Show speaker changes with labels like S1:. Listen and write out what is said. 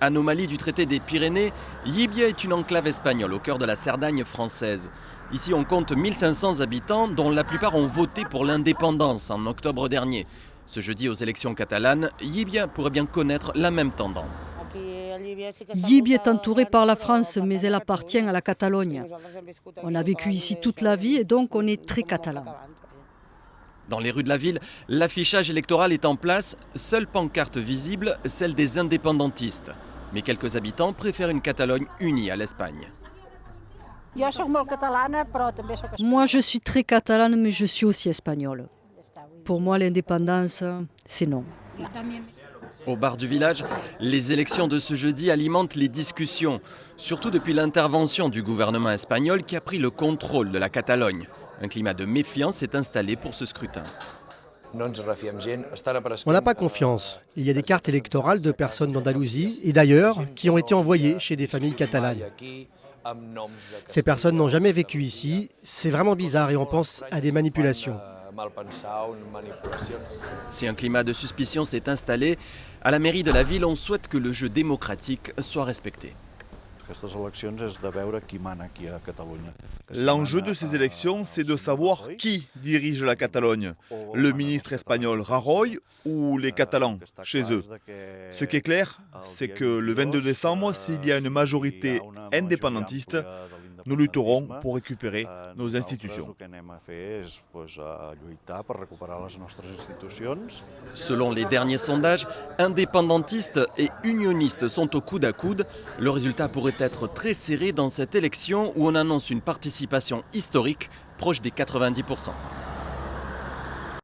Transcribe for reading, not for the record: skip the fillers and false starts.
S1: Anomalie du traité des Pyrénées, Llibia est une enclave espagnole au cœur de la Cerdagne française. Ici, on compte 1500 habitants, dont la plupart ont voté pour l'indépendance en octobre dernier. Ce jeudi, aux élections catalanes, Llibia pourrait bien connaître la même tendance.
S2: Llibia est entourée par la France, mais elle appartient à la Catalogne. On a vécu ici toute la vie et donc on est très catalan.
S1: Dans les rues de la ville, l'affichage électoral est en place, seule pancarte visible, celle des indépendantistes. Mais quelques habitants préfèrent une Catalogne unie à l'Espagne.
S2: Moi, je suis très catalane, mais je suis aussi espagnole. Pour moi, l'indépendance, c'est non.
S1: Au bar du village, les élections de ce jeudi alimentent les discussions, surtout depuis l'intervention du gouvernement espagnol qui a pris le contrôle de la Catalogne. Un climat de méfiance s'est installé pour ce scrutin.
S3: On n'a pas confiance. Il y a des cartes électorales de personnes d'Andalousie et d'ailleurs qui ont été envoyées chez des familles catalanes. Ces personnes n'ont jamais vécu ici. C'est vraiment bizarre et on pense à des manipulations.
S1: Si un climat de suspicion s'est installé, à la mairie de la ville, on souhaite que le jeu démocratique soit respecté.
S4: L'enjeu de ces élections, c'est de savoir qui dirige la Catalogne, le ministre espagnol Rajoy ou les Catalans, chez eux. Ce qui est clair, c'est que le 22 décembre, s'il y a une majorité indépendantiste, nous lutterons pour récupérer nos institutions.
S1: Selon les derniers sondages, indépendantistes et unionistes sont au coude à coude. Le résultat pourrait être très serré dans cette élection où on annonce une participation historique proche des 90%.